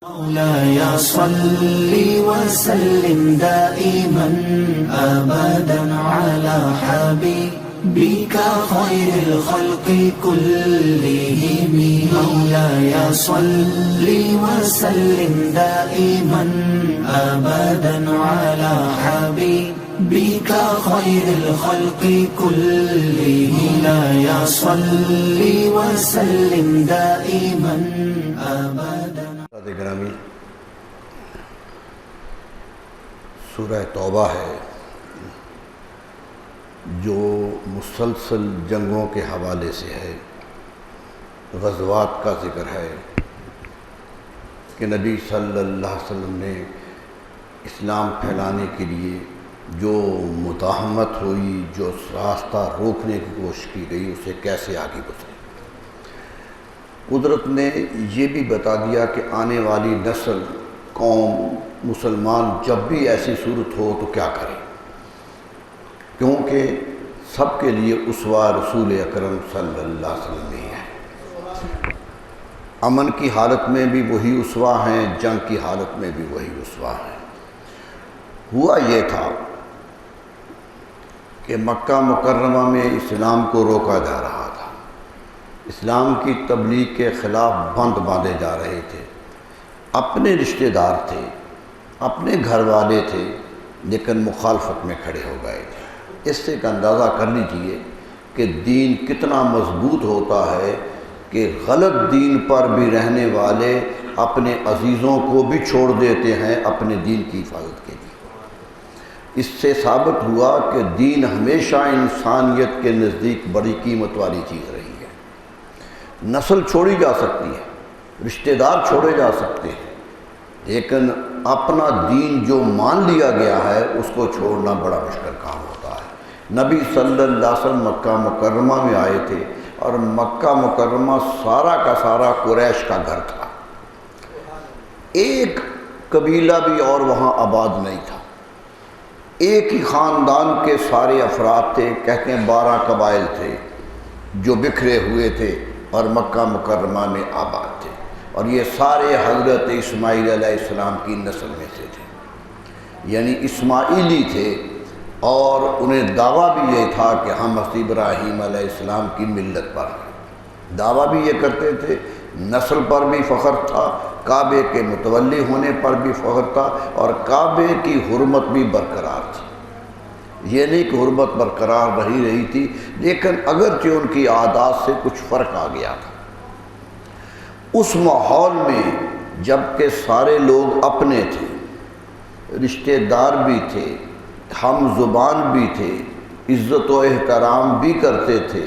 مولاي صل وسلم دائما أبدا على حبيبك خير الخلق كلهم. مولاي صل وسلم دائما أبدا على حبيبك خير الخلق كلهم. مولاي صل وسلم دائما أبدا. گرامی، سورہ توبہ ہے جو مسلسل جنگوں کے حوالے سے ہے، غزوات کا ذکر ہے کہ نبی صلی اللہ علیہ وسلم نے اسلام پھیلانے کے لیے جو مزاحمت ہوئی، جو راستہ روکنے کی کوشش کی گئی، اسے کیسے آگے گزرے۔ قدرت نے یہ بھی بتا دیا کہ آنے والی نسل، قوم، مسلمان جب بھی ایسی صورت ہو تو کیا کرے، کیونکہ سب کے لیے اسوہ رسول اکرم صلی اللہ علیہ وسلم ہی ہے۔ امن کی حالت میں بھی وہی اسوہ ہیں، جنگ کی حالت میں بھی وہی اسوہ ہیں۔ ہوا یہ تھا کہ مکہ مکرمہ میں اسلام کو روکا جا رہا تھا، اسلام کی تبلیغ کے خلاف بند باندھے جا رہے تھے، اپنے رشتہ دار تھے، اپنے گھر والے تھے، لیکن مخالفت میں کھڑے ہو گئے تھے۔ اس سے ایک اندازہ کر لیجئے کہ دین کتنا مضبوط ہوتا ہے کہ غلط دین پر بھی رہنے والے اپنے عزیزوں کو بھی چھوڑ دیتے ہیں اپنے دین کی حفاظت کے لیے۔ اس سے ثابت ہوا کہ دین ہمیشہ انسانیت کے نزدیک بڑی قیمت والی چیز رہی ہے۔ نسل چھوڑی جا سکتی ہے، رشتہ دار چھوڑے جا سکتے ہیں، لیکن اپنا دین جو مان لیا گیا ہے اس کو چھوڑنا بڑا مشکل کام ہوتا ہے۔ نبی صلی اللہ علیہ وسلم مکہ مکرمہ میں آئے تھے اور مکہ مکرمہ سارا کا سارا قریش کا گھر تھا، ایک قبیلہ بھی اور وہاں آباد نہیں تھا، ایک ہی خاندان کے سارے افراد تھے، کہتے ہیں 12 قبائل تھے جو بکھرے ہوئے تھے اور مکہ مکرمہ میں آباد تھے، اور یہ سارے حضرت اسماعیل علیہ السلام کی نسل میں سے تھے، یعنی اسماعیلی تھے، اور انہیں دعویٰ بھی یہ تھا کہ ہم حضرت ابراہیم علیہ السلام کی ملت پر ہیں، دعویٰ بھی یہ کرتے تھے، نسل پر بھی فخر تھا، کعبے کے متولی ہونے پر بھی فخر تھا، اور کعبے کی حرمت بھی برقرار تھی۔ یہ نہیں کہ حرمت برقرار رہی تھی، لیکن اگرچہ ان کی عادات سے کچھ فرق آ گیا تھا۔ اس ماحول میں جب کہ سارے لوگ اپنے تھے، رشتہ دار بھی تھے، ہم زبان بھی تھے، عزت و احترام بھی کرتے تھے،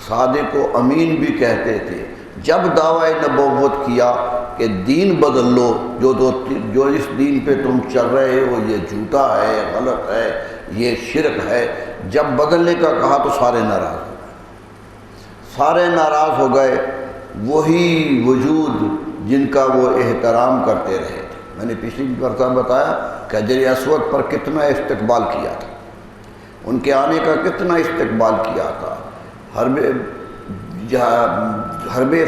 صادق و امین بھی کہتے تھے، جب دعوی نبوت کیا کہ دین بدل لو، جو اس دین پہ تم چل رہے ہو یہ جھوٹا ہے، غلط ہے، یہ شرک ہے، جب بدلنے کا کہا تو سارے ناراض ہو گئے، سارے ناراض ہو گئے۔ وہی وجود جن کا وہ احترام کرتے رہے تھے، میں نے پچھلی مرتبہ بتایا کہ حجر اسود پر کتنا استقبال کیا تھا، ان کے آنے کا کتنا استقبال کیا تھا، حرب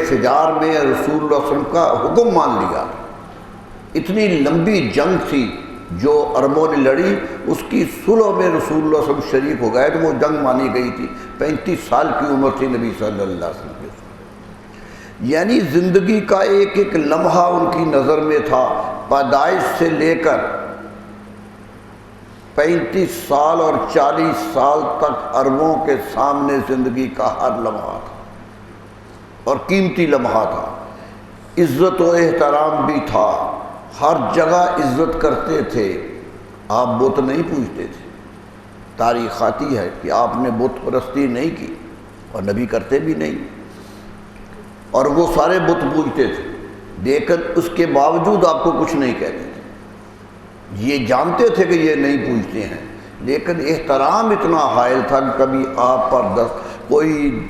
فجار میں رسول اللہ صلی اللہ علیہ وسلم کا حکم مان لیا تھا۔ اتنی لمبی جنگ تھی جو عربوں نے لڑی، اس کی صلح میں رسول اللہ صلی اللہ علیہ وسلم شریک ہو گئے، تو وہ جنگ مانی گئی تھی۔ 35 سال کی عمر تھی نبی صلی اللہ علیہ وسلم کی، یعنی زندگی کا ایک ایک لمحہ ان کی نظر میں تھا، پیدائش سے لے کر 35 سال اور 40 سال تک عربوں کے سامنے زندگی کا ہر لمحہ تھا، اور قیمتی لمحہ تھا۔ عزت و احترام بھی تھا، ہر جگہ عزت کرتے تھے، آپ بت نہیں پوجتے تھے۔ تاریخ آتی ہے کہ آپ نے بت پرستی نہیں کی، اور نبی کرتے بھی نہیں، اور وہ سارے بت پوجتے تھے، لیکن اس کے باوجود آپ کو کچھ نہیں کہتے تھے، یہ جانتے تھے کہ یہ نہیں پوجتے ہیں، لیکن احترام اتنا حائل تھا کہ کبھی آپ پر کوئی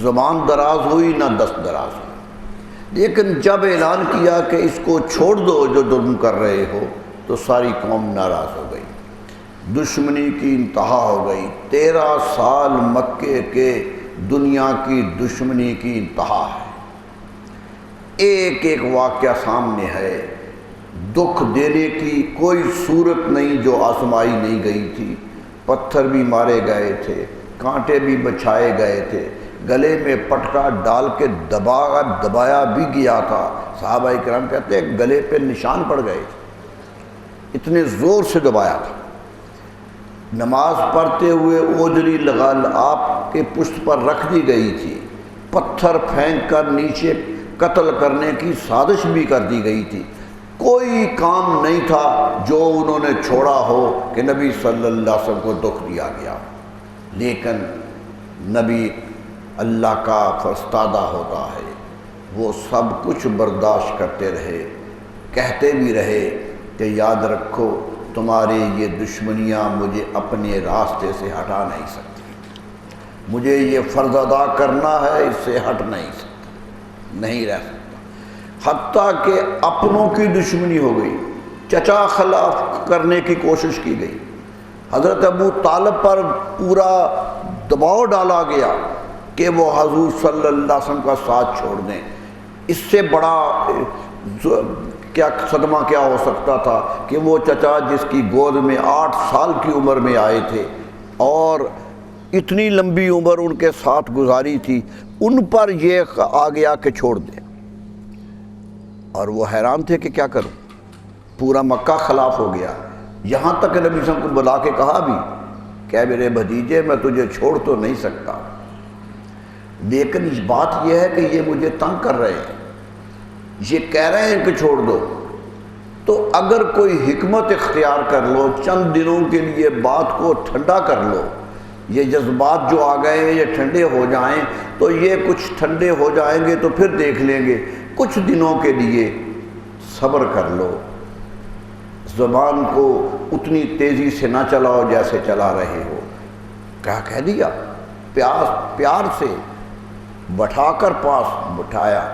زبان دراز ہوئی نہ دست دراز ہوئی۔ لیکن جب اعلان کیا کہ اس کو چھوڑ دو جو ظلم کر رہے ہو، تو ساری قوم ناراض ہو گئی، دشمنی کی انتہا ہو گئی۔ 13 سال مکے کے دنیا کی دشمنی کی انتہا ہے۔ ایک ایک واقعہ سامنے ہے، دکھ دینے کی کوئی صورت نہیں جو آزمائی نہیں گئی تھی، پتھر بھی مارے گئے تھے، کانٹے بھی بچھائے گئے تھے، گلے میں پٹکا ڈال کے دبایا بھی گیا تھا، صحابہ کرام کہتے ہیں گلے پہ نشان پڑ گئے تھے، اتنے زور سے دبایا تھا۔ نماز پڑھتے ہوئے اوجری لغال آپ کے پشت پر رکھ دی گئی تھی، پتھر پھینک کر نیچے قتل کرنے کی سازش بھی کر دی گئی تھی، کوئی کام نہیں تھا جو انہوں نے چھوڑا ہو کہ نبی صلی اللہ علیہ وسلم کو دکھ دیا گیا، لیکن نبی اللہ کا فرستادہ ہوتا ہے، وہ سب کچھ برداشت کرتے رہے، کہتے بھی رہے کہ یاد رکھو تمہاری یہ دشمنیاں مجھے اپنے راستے سے ہٹا نہیں سکتی، مجھے یہ فرض ادا کرنا ہے، اس سے ہٹ نہیں سکتا، نہیں رہ سکتا۔ حتیٰ کہ اپنوں کی دشمنی ہو گئی، چچا خلاف کرنے کی کوشش کی گئی، حضرت ابو طالب پر پورا دباؤ ڈالا گیا کہ وہ حضور صلی اللہ علیہ وسلم کا ساتھ چھوڑ دیں۔ اس سے بڑا کیا صدمہ کیا ہو سکتا تھا کہ وہ چچا جس کی گود میں 8 سال کی عمر میں آئے تھے اور اتنی لمبی عمر ان کے ساتھ گزاری تھی، ان پر یہ آ گیا کہ چھوڑ دیں، اور وہ حیران تھے کہ کیا کروں، پورا مکہ خلاف ہو گیا، یہاں تک نبی صلی اللہ علیہ وسلم کو بلا کے کہا بھی کہ میرے بھتیجے میں تجھے چھوڑ تو نہیں سکتا، لیکن اس بات یہ ہے کہ یہ مجھے تنگ کر رہے ہیں، یہ کہہ رہے ہیں کہ چھوڑ دو، تو اگر کوئی حکمت اختیار کر لو، چند دنوں کے لیے بات کو ٹھنڈا کر لو، یہ جذبات جو آ گئے ہیں یہ ٹھنڈے ہو جائیں تو یہ کچھ ٹھنڈے ہو جائیں گے تو پھر دیکھ لیں گے، کچھ دنوں کے لیے صبر کر لو، زبان کو اتنی تیزی سے نہ چلاؤ جیسے چلا رہے ہو۔ کیا کہہ دیا، پیار سے بٹھا کر پاس بٹھایا۔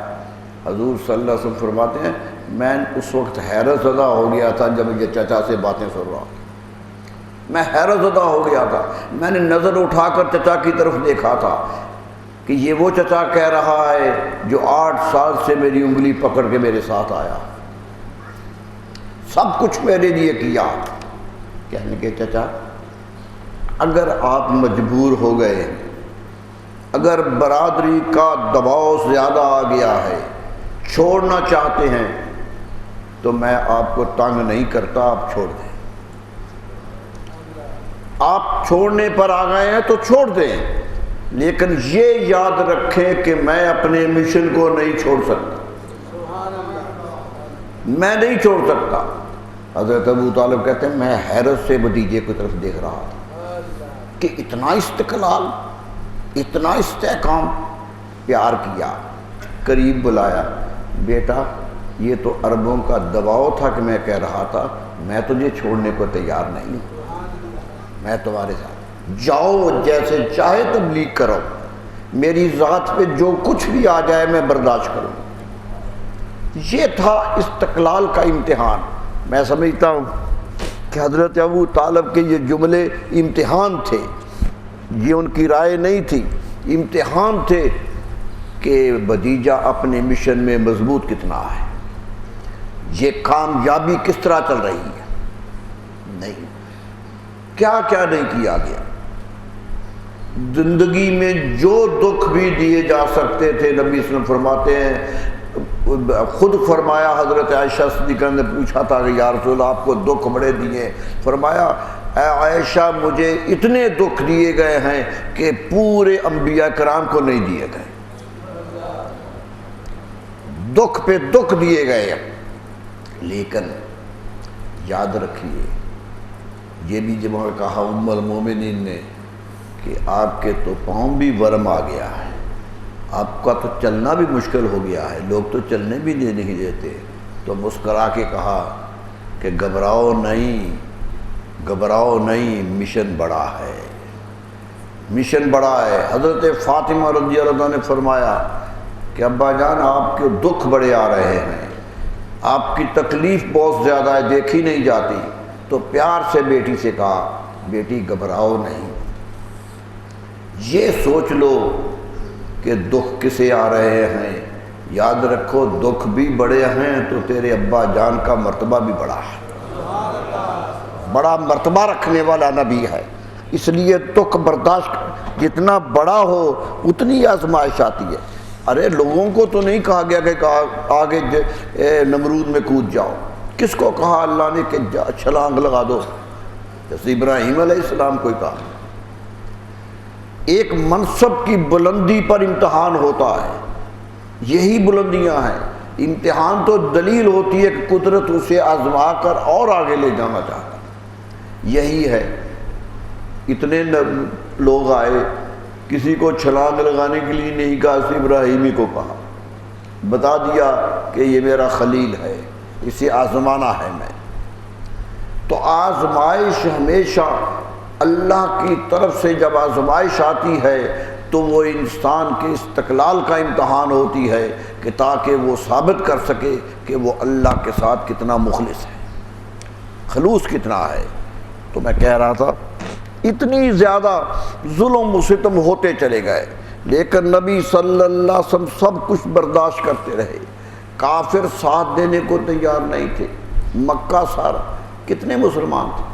حضور صلی اللہ علیہ وسلم فرماتے ہیں میں اس وقت حیرت زدہ ہو گیا تھا جب یہ چچا سے باتیں سن رہا تھا، میں حیرت زدہ ہو گیا تھا، میں نے نظر اٹھا کر چچا کی طرف دیکھا تھا کہ یہ وہ چچا کہہ رہا ہے جو 8 سال سے میری انگلی پکڑ کے میرے ساتھ آیا، سب کچھ میرے لیے کیا۔ کہنے کے چچا اگر آپ مجبور ہو گئے، اگر برادری کا دباؤ زیادہ آ گیا ہے، چھوڑنا چاہتے ہیں تو میں آپ کو تنگ نہیں کرتا، آپ چھوڑ دیں، آپ چھوڑنے پر آ گئے ہیں تو چھوڑ دیں، لیکن یہ یاد رکھیں کہ میں اپنے مشن کو نہیں چھوڑ سکتا، میں نہیں چھوڑ سکتا۔ حضرت ابو طالب کہتے ہیں میں حیرت سے بھتیجے کی طرف دیکھ رہا تھا کہ اتنا استقلال، اتنا استحکام، پیار کیا، قریب بلایا، بیٹا یہ تو عربوں کا دباؤ تھا کہ میں کہہ رہا تھا، میں تجھے چھوڑنے کو تیار نہیں ہوں، میں تمہارے ساتھ، جاؤ جیسے چاہے تبلیغ کرو، میری ذات پہ جو کچھ بھی آ جائے میں برداشت کروں۔ یہ تھا استقلال کا امتحان۔ میں سمجھتا ہوں کہ حضرت ابو طالب کے یہ جملے امتحان تھے، یہ ان کی رائے نہیں تھی، امتحان تھے کہ بھتیجا اپنے مشن میں مضبوط کتنا ہے، یہ کامیابی کس طرح چل رہی ہے، نہیں کیا کیا نہیں کیا گیا۔ زندگی میں جو دکھ بھی دیے جا سکتے تھے، نبی صلی اللہ علیہ وسلم فرماتے ہیں، خود فرمایا، حضرت عائشہ صدیقہ نے پوچھا تھا کہ یا رسول اللہ آپ کو دکھ بڑے دیے، فرمایا اے عائشہ مجھے اتنے دکھ دیے گئے ہیں کہ پورے انبیاء کرام کو نہیں دیے گئے، دکھ پہ دکھ دیے گئے۔ لیکن یاد رکھیے، یہ بھی جب کہا ام المومنین نے کہ آپ کے تو پاؤں بھی ورم آ گیا ہے، آپ کا تو چلنا بھی مشکل ہو گیا ہے، لوگ تو چلنے بھی نہیں دیتے، تو مسکرا کے کہا کہ گھبراؤ نہیں، گھبراؤ نہیں، مشن بڑا ہے، مشن بڑا ہے۔ حضرت فاطمہ رضی اللہ عنہ نے فرمایا کہ ابا جان آپ کے دکھ بڑے آ رہے ہیں، آپ کی تکلیف بہت زیادہ ہے، دیکھی نہیں جاتی، تو پیار سے بیٹی سے کہا بیٹی گھبراؤ نہیں، یہ سوچ لو کہ دکھ کسے آ رہے ہیں، یاد رکھو دکھ بھی بڑے ہیں تو تیرے ابا جان کا مرتبہ بھی بڑا ہے، بڑا مرتبہ رکھنے والا نبی ہے، اس لیے دکھ برداشت جتنا بڑا ہو اتنی آزمائش آتی ہے۔ ارے لوگوں کو تو نہیں کہا گیا کہ آگے نمرود میں کود جاؤ، کس کو کہا اللہ نے کہ چھلانگ لگا دو؟ جیسے ابراہیم علیہ السلام کو کہا۔ ایک منصب کی بلندی پر امتحان ہوتا ہے، یہی بلندیاں ہیں۔ امتحان تو دلیل ہوتی ہے کہ قدرت اسے آزما کر اور آگے لے جانا چاہتا، یہی ہے۔ اتنے لوگ آئے، کسی کو چھلانگ لگانے کے لیے نہیں کہا، اسے ابراہیمی کو کہا، بتا دیا کہ یہ میرا خلیل ہے، اسے آزمانا ہے میں۔ تو آزمائش ہمیشہ اللہ کی طرف سے جب آزمائش آتی ہے تو وہ انسان کے استقلال کا امتحان ہوتی ہے کہ تاکہ وہ ثابت کر سکے کہ وہ اللہ کے ساتھ کتنا مخلص ہے، خلوص کتنا ہے۔ تو میں کہہ رہا تھا اتنی زیادہ ظلم و ستم ہوتے چلے گئے، لیکن نبی صلی اللہ علیہ وسلم سب کچھ برداشت کرتے رہے۔ کافر ساتھ دینے کو تیار نہیں تھے۔ مکہ سارا کتنے مسلمان تھے؟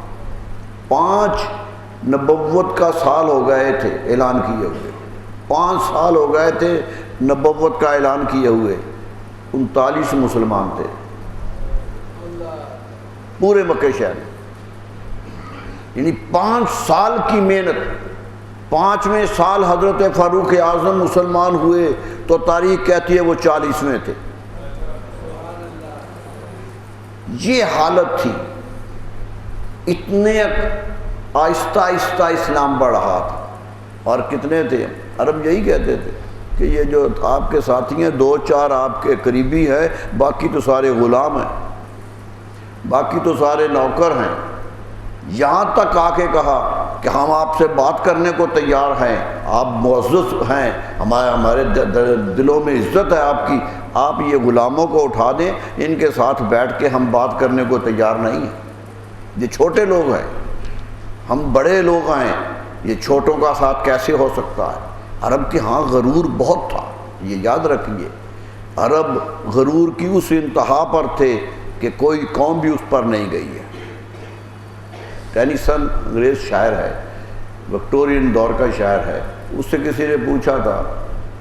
5 نبوت کا سال ہو گئے تھے اعلان کیے ہوئے، 5 سال ہو گئے تھے نبوت کا اعلان کیے ہوئے، 39 مسلمان تھے پورے مکہ شہر میں۔ یعنی 5 سال کی محنت، 5ویں سال حضرت فاروق اعظم مسلمان ہوئے تو تاریخ کہتی ہے وہ 40ویں تھے۔ یہ حالت تھی، اتنے آہستہ آہستہ اسلام بڑھ رہا تھا۔ اور کتنے تھے؟ عرب یہی کہتے تھے کہ یہ جو آپ کے ساتھی ہیں 2-4 آپ کے قریبی ہیں، باقی تو سارے غلام ہیں، باقی تو سارے نوکر ہیں۔ یہاں تک آ کے کہا کہ ہم آپ سے بات کرنے کو تیار ہیں، آپ معزز ہیں، ہمارے دلوں میں عزت ہے آپ کی، آپ یہ غلاموں کو اٹھا دیں، ان کے ساتھ بیٹھ کے ہم بات کرنے کو تیار نہیں ہیں۔ یہ چھوٹے لوگ ہیں، ہم بڑے لوگ ہیں، یہ چھوٹوں کا ساتھ کیسے ہو سکتا ہے؟ عرب کے ہاں غرور بہت تھا، یہ یاد رکھیے۔ عرب غرور کی اس انتہا پر تھے کہ کوئی قوم بھی اس پر نہیں گئی ہے۔ ٹینیسن انگریز شاعر ہے، وکٹورین دور کا شاعر ہے، اس سے کسی نے پوچھا تھا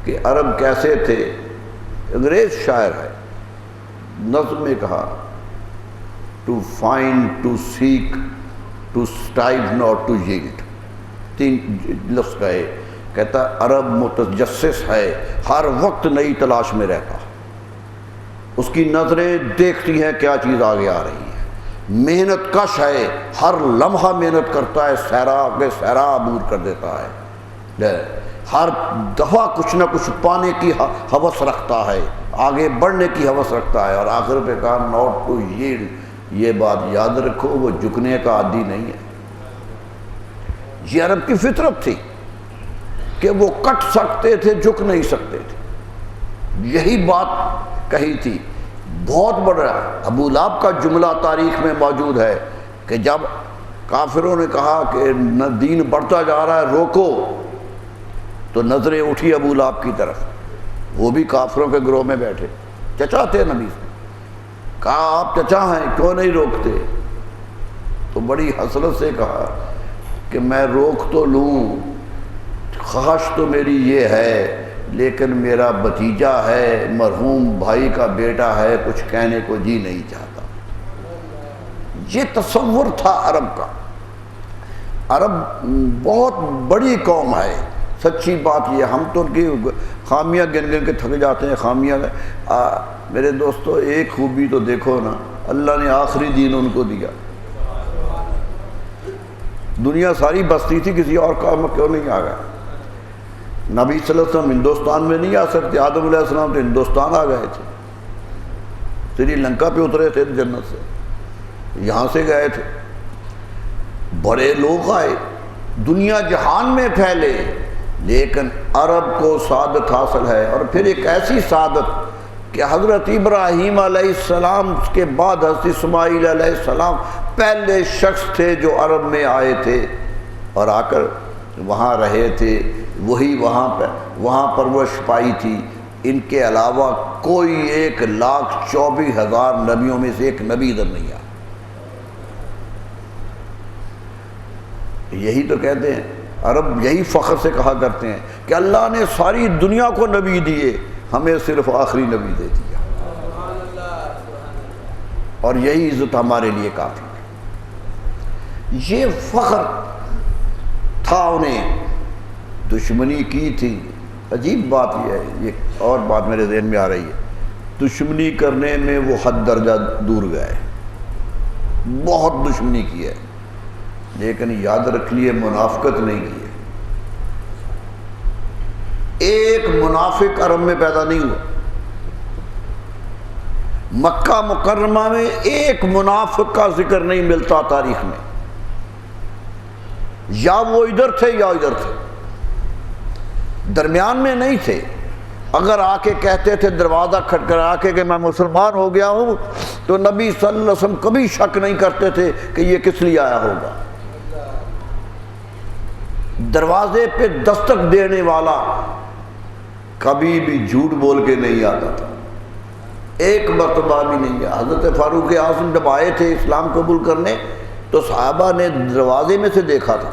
کہ عرب کیسے تھے؟ انگریز شاعر ہے، نظم میں کہا to find, to seek, to strive, not to yield, 3 لفظ کہے۔ کہتا عرب متجسس ہے، ہر وقت نئی تلاش میں رہتا، اس کی نظریں دیکھتی ہیں کیا چیز آگے آ رہی ہے، محنت کش ہے، ہر لمحہ محنت کرتا ہے، صحرا کے صحرا عبور کر دیتا ہے، ہر دفعہ کچھ نہ کچھ پانے کی ہوس رکھتا ہے، آگے بڑھنے کی ہوس رکھتا ہے۔ اور آخر پہ کہا ناٹ ٹو ییلڈ، یہ بات یاد رکھو وہ جھکنے کا عادی نہیں ہے۔ یہ عرب کی فطرت تھی کہ وہ کٹ سکتے تھے، جھک نہیں سکتے تھے، یہی بات کہی تھی۔ بہت بڑا ابو لہب کا جملہ تاریخ میں موجود ہے کہ جب کافروں نے کہا کہ دین بڑھتا جا رہا ہے روکو، تو نظریں اٹھی ابو لہب کی طرف، وہ بھی کافروں کے گروہ میں بیٹھے، چچا تھے نبی سے، کہا آپ چچا ہیں کیوں نہیں روکتے؟ تو بڑی حسرت سے کہا کہ میں روک تو لوں، خواہش تو میری یہ ہے، لیکن میرا بھتیجا ہے، مرحوم بھائی کا بیٹا ہے، کچھ کہنے کو جی نہیں چاہتا۔ یہ تصور تھا عرب کا۔ عرب بہت بڑی قوم ہے، سچی بات یہ، ہم تو ان کی خامیاں گن گن کے تھک جاتے ہیں، خامیاں۔ میرے دوستو ایک خوبی تو دیکھو نا، اللہ نے آخری دین ان کو دیا۔ دنیا ساری بستی تھی، کسی اور کام میں کیوں نہیں آ گیا؟ نبی صلی اللہ علیہ وسلم ہندوستان میں نہیں آ سکتے، آدم علیہ السلام تو ہندوستان آ گئے تھے، سری لنکا پہ اترے تھے جنت سے، یہاں سے گئے تھے۔ بڑے لوگ آئے، دنیا جہان میں پھیلے، لیکن عرب کو سعادت حاصل ہے، اور پھر ایک ایسی سعادت کہ حضرت ابراہیم علیہ السلام کے بعد حضرت اسماعیل علیہ السلام پہلے شخص تھے جو عرب میں آئے تھے اور آ کر وہاں رہے تھے، وہی وہاں پرورش پائی تھی، ان کے علاوہ کوئی 1,24,000 نبیوں میں سے ایک نبی ادھر نہیں آیا۔ یہی تو کہتے ہیں عرب، یہی فخر سے کہا کرتے ہیں کہ اللہ نے ساری دنیا کو نبی دیے، ہمیں صرف آخری نبی دے دیا، اور یہی عزت ہمارے لیے کافی ہے۔ یہ فخر تھا، انہیں دشمنی کی تھی۔ عجیب بات یہ ہے، یہ اور بات میرے ذہن میں آ رہی ہے، دشمنی کرنے میں وہ حد درجہ دور گئے، بہت دشمنی کی ہے، لیکن یاد رکھ لیے منافقت نہیں کی ہے۔ ایک منافق عرب میں پیدا نہیں ہوا، مکہ مکرمہ میں ایک منافق کا ذکر نہیں ملتا تاریخ میں، یا وہ ادھر تھے یا ادھر تھے، درمیان میں نہیں تھے۔ اگر آ کے کہتے تھے دروازہ کھٹکھٹا کے کہ میں مسلمان ہو گیا ہوں، تو نبی صلی اللہ علیہ وسلم کبھی شک نہیں کرتے تھے کہ یہ کس لیے آیا ہوگا۔ دروازے پہ دستک دینے والا کبھی بھی جھوٹ بول کے نہیں آتا تھا، ایک مرتبہ بھی نہیں گیا۔ حضرت فاروق اعظم جب آئے تھے اسلام قبول کرنے تو صحابہ نے دروازے میں سے دیکھا تھا،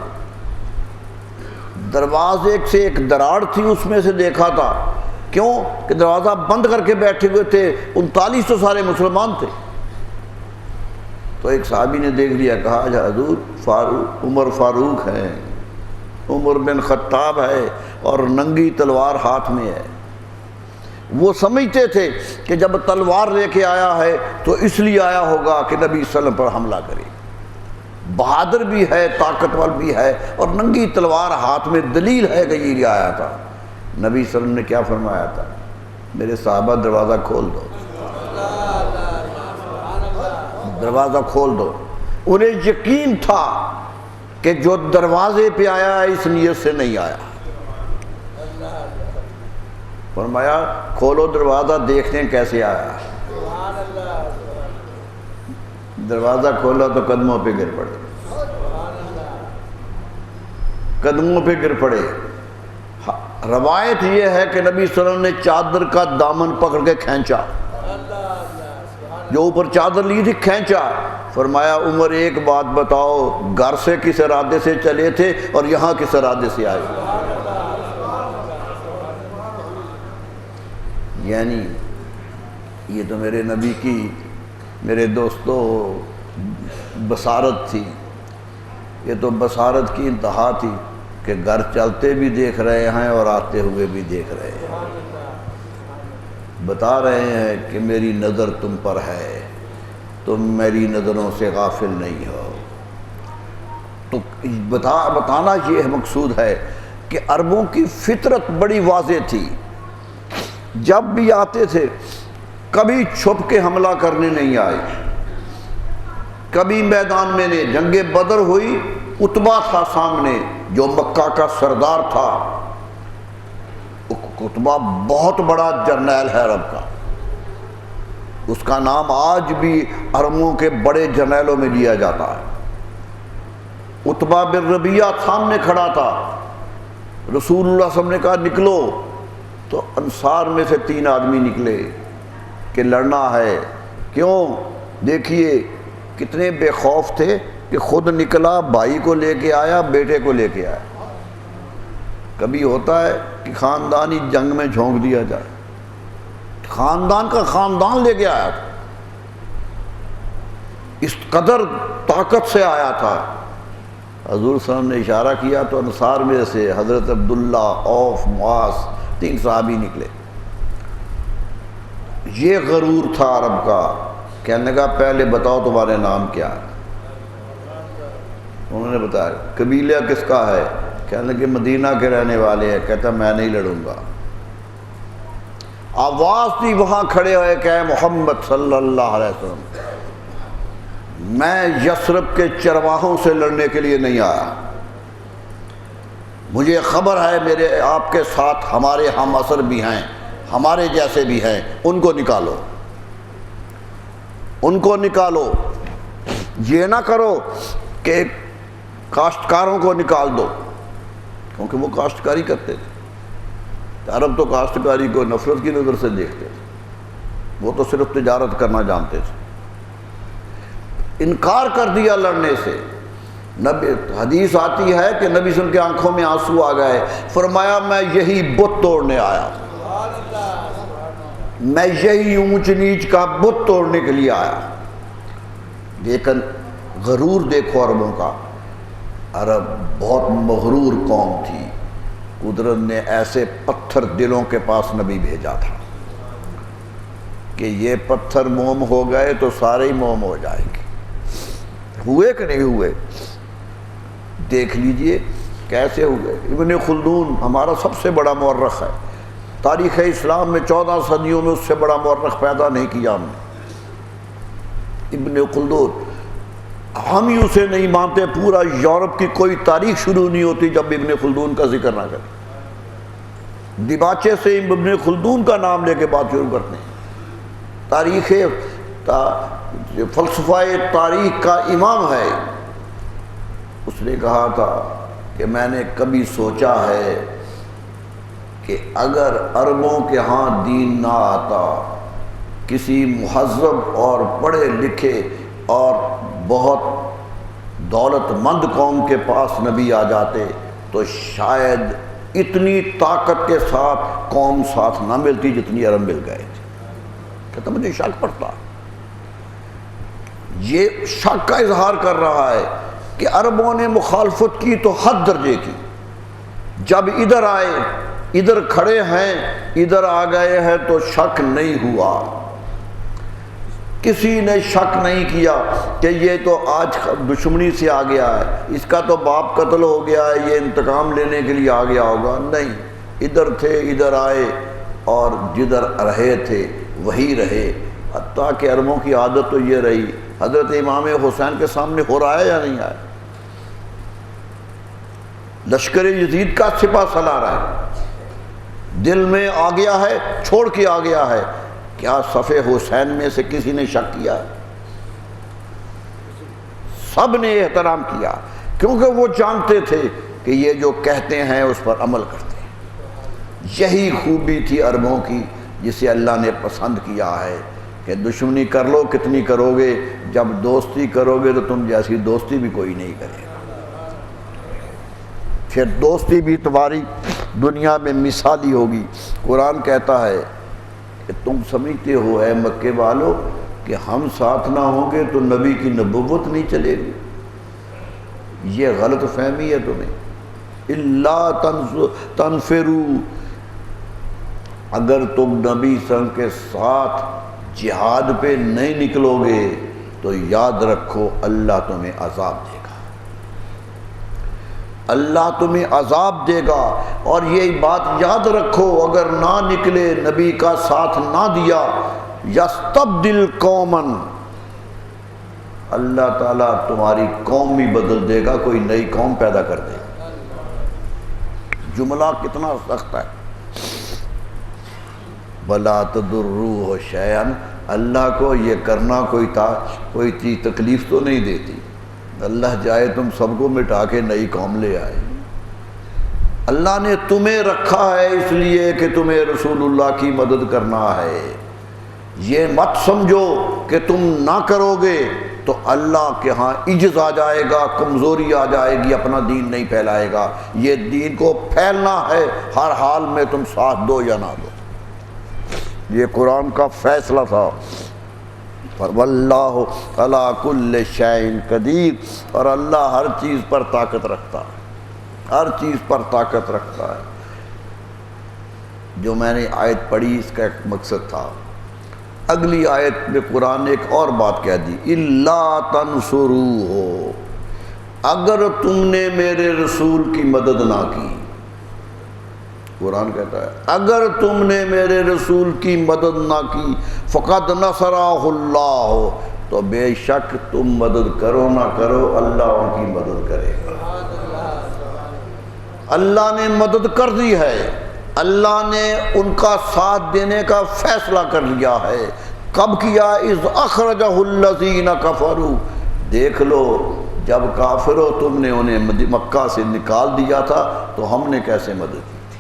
دروازے سے ایک دراڑ تھی، اس میں سے دیکھا تھا۔ کیوں کہ دروازہ بند کر کے بیٹھے ہوئے تھے، 39 تو سارے مسلمان تھے۔ تو ایک صحابی نے دیکھ لیا، کہا حضور عمر فاروق ہے، عمر بن خطاب ہے، اور ننگی تلوار ہاتھ میں ہے۔ وہ سمجھتے تھے کہ جب تلوار لے کے آیا ہے تو اس لیے آیا ہوگا کہ نبی صلی اللہ علیہ وسلم پر حملہ کرے، بہادر بھی ہے، طاقتور بھی ہے، اور ننگی تلوار ہاتھ میں، دلیل ہے کہ یہ لیے آیا تھا۔ نبی صلی اللہ علیہ وسلم نے کیا فرمایا تھا؟ میرے صحابہ دروازہ کھول دو، دروازہ کھول دو۔ انہیں یقین تھا کہ جو دروازے پہ آیا ہے اس نیت سے نہیں آیا۔ فرمایا کھولو دروازہ، دیکھتے ہیں کیسے آیا۔ دروازہ کھولا تو قدموں پہ گر پڑے، قدموں پہ گر پڑے۔ روایت یہ ہے کہ نبی صلی اللہ علیہ وسلم نے چادر کا دامن پکڑ کے کھینچا، جو اوپر چادر لی تھی کھینچا۔ فرمایا عمر ایک بات بتاؤ، گھر سے کس ارادے سے چلے تھے اور یہاں کس ارادے سے آئے؟ یعنی یہ تو میرے نبی کی، میرے دوستو، بصارت تھی۔ یہ تو بصارت کی انتہا تھی کہ گھر چلتے بھی دیکھ رہے ہیں اور آتے ہوئے بھی دیکھ رہے ہیں، بتا رہے ہیں کہ میری نظر تم پر ہے، تم میری نظروں سے غافل نہیں ہو۔ تو بتانا یہ مقصود ہے کہ عربوں کی فطرت بڑی واضح تھی، جب بھی آتے تھے کبھی چھپ کے حملہ کرنے نہیں آئے، کبھی میدان میں نے جنگ بدر ہوئی، عتبہ تھا سامنے جو مکہ کا سردار تھا، عتبہ بہت بڑا جرنیل ہے عرب کا، اس کا نام آج بھی عربوں کے بڑے جرنیلوں میں لیا جاتا ہے۔ عتبہ بن ربیعہ سامنے کھڑا تھا، رسول اللہ صلی اللہ علیہ وسلم نے کہا نکلو، تو انصار میں سے 3 آدمی نکلے کہ لڑنا ہے۔ کیوں؟ دیکھیے کتنے بے خوف تھے کہ خود نکلا، بھائی کو لے کے آیا، بیٹے کو لے کے آیا۔ کبھی ہوتا ہے کہ خاندانی جنگ میں جھونک دیا جائے، خاندان کا خاندان لے کے آیا تھا، اس قدر طاقت سے آیا تھا۔ حضور صلی اللہ علیہ وسلم نے اشارہ کیا تو انصار میں سے حضرت عبداللہ، عوف، معاذ 3 صحابی نکلے۔ یہ غرور تھا عرب کا، کہنے لگا پہلے بتاؤ تمہارے نام کیا ہے؟ انہوں نے بتایا قبیلہ کس کا ہے؟ کہنے لگے مدینہ کے رہنے والے ہیں۔ کہتا میں نہیں لڑوں گا۔ آواز دی وہاں کھڑے ہوئے کہ اے محمد صلی اللہ علیہ وسلم، میں یثرب کے چرواہوں سے لڑنے کے لیے نہیں آیا، مجھے خبر ہے میرے آپ کے ساتھ ہمارے ہم عصر بھی ہیں، ہمارے جیسے بھی ہیں، ان کو نکالو، ان کو نکالو۔ یہ نہ کرو کہ کاشتکاروں کو نکال دو، کیونکہ وہ کاشتکاری کرتے تھے، عرب تو کاشتکاری کو نفرت کی نظر سے دیکھتے تھے، وہ تو صرف تجارت کرنا جانتے تھے۔ انکار کر دیا لڑنے سے۔ نبی حدیث آتی ہے کہ نبی صلی اللہ علیہ وسلم کے آنکھوں میں آنسو آ گئے، فرمایا میں یہی بت توڑنے آیا، میں یہی اونچ نیچ کا بت توڑنے کے لیے آیا۔ لیکن غرور دیکھو عربوں کا، عرب بہت مغرور قوم تھی، قدرت نے ایسے پتھر دلوں کے پاس نبی بھیجا تھا کہ یہ پتھر موم ہو گئے تو سارے ہی موم ہو جائیں گے۔ ہوئے کہ نہیں ہوئے؟ دیکھ لیجئے کیسے ہوئے۔ ابن خلدون ہمارا سب سے بڑا مورخ ہے، تاریخ اسلام میں 14 صدیوں میں اس سے بڑا مورخ پیدا نہیں کیا ہم نے۔ ابن خلدون، ہم ہی اسے نہیں مانتے، پورا یورپ کی کوئی تاریخ شروع نہیں ہوتی جب ابن خلدون کا ذکر نہ کرے۔ دیباچے سے ابن خلدون کا نام لے کے بات شروع کرتے ہیں۔ تاریخ فلسفہ تاریخ کا امام ہے، اس نے کہا تھا کہ میں نے کبھی سوچا ہے کہ اگر عربوں کے ہاں دین نہ آتا، کسی مہذب اور پڑھے لکھے اور بہت دولت مند قوم کے پاس نبی آ جاتے تو شاید اتنی طاقت کے ساتھ قوم ساتھ نہ ملتی جتنی عرب مل گئے تھے۔ کہتا مجھے شک پڑتا، یہ شک کا اظہار کر رہا ہے کہ عربوں نے مخالفت کی تو حد درجے کی، جب ادھر آئے، ادھر کھڑے ہیں، ادھر آ گئے ہیں تو شک نہیں ہوا۔ کسی نے شک نہیں کیا کہ یہ تو آج دشمنی سے آ گیا ہے، اس کا تو باپ قتل ہو گیا ہے، یہ انتقام لینے کے لیے آ گیا ہوگا۔ نہیں، ادھر تھے، ادھر آئے اور جدھر رہے تھے وہی رہے۔ حتیٰ کہ عربوں کی عادت تو یہ رہی، حضرت امام حسین کے سامنے ہو رہا ہے یا نہیں آیا؟ لشکر یزید کا سپہ سالار ہے، دل میں آ گیا ہے، چھوڑ کے آ گیا ہے، کیا صف حسین میں سے کسی نے شک کیا؟ سب نے احترام کیا، کیونکہ وہ جانتے تھے کہ یہ جو کہتے ہیں اس پر عمل کرتے ہیں۔ یہی خوبی تھی عربوں کی جسے اللہ نے پسند کیا ہے کہ دشمنی کر لو کتنی کرو گے، جب دوستی کرو گے تو تم جیسی دوستی بھی کوئی نہیں کرے گا، پھر دوستی بھی تمہاری دنیا میں مثالی ہوگی۔ قرآن کہتا ہے کہ تم سمجھتے ہو اے مکے والو کہ ہم ساتھ نہ ہوں گے تو نبی کی نبوت نہیں چلے گی، یہ غلط فہمی ہے تمہیں۔ الا تنفروا، اگر تم نبی سنگ کے ساتھ جہاد پہ نہیں نکلو گے تو یاد رکھو اللہ تمہیں عذاب دے گا، اللہ تمہیں عذاب دے گا۔ اور یہ بات یاد رکھو، اگر نہ نکلے، نبی کا ساتھ نہ دیا، یستبدل قومن، اللہ تعالیٰ تمہاری قوم بھی بدل دے گا، کوئی نئی قوم پیدا کر دے گا۔ جملہ کتنا سخت ہے۔ بلا تضروہ شیئا، اللہ کو یہ کرنا کوئی چیز تکلیف تو نہیں دیتی، اللہ چاہے تم سب کو مٹا کے نئی قوم لے آئے۔ اللہ نے تمہیں رکھا ہے اس لیے کہ تمہیں رسول اللہ کی مدد کرنا ہے۔ یہ مت سمجھو کہ تم نہ کرو گے تو اللہ کے ہاں عجز آ جائے گا، کمزوری آ جائے گی، اپنا دین نہیں پھیلائے گا۔ یہ دین کو پھیلنا ہے، ہر حال میں تم ساتھ دو یا نہ دو، یہ قرآن کا فیصلہ تھا۔ واللہ علی کل شیء قدیر، اور اللہ ہر چیز پر طاقت رکھتا ہے، ہر چیز پر طاقت رکھتا ہے۔ جو میں نے آیت پڑھی اس کا ایک مقصد تھا۔ اگلی آیت میں قرآن نے ایک اور بات کہہ دی، الا تنصروہ، اگر تم نے میرے رسول کی مدد نہ کی۔ قرآن کہتا ہے اگر تم نے میرے رسول کی مدد نہ کی، فقد نصرہ اللہ، تو بے شک تم مدد کرو نہ کرو اللہ ان کی مدد کرے گا۔ اللہ نے مدد کر دی ہے، اللہ نے ان کا ساتھ دینے کا فیصلہ کر لیا ہے۔ کب کیا؟ اذ اخرجہ الذین کفروا، دیکھ لو جب کافروں تم نے انہیں مکہ سے نکال دیا تھا تو ہم نے کیسے مدد کی تھی۔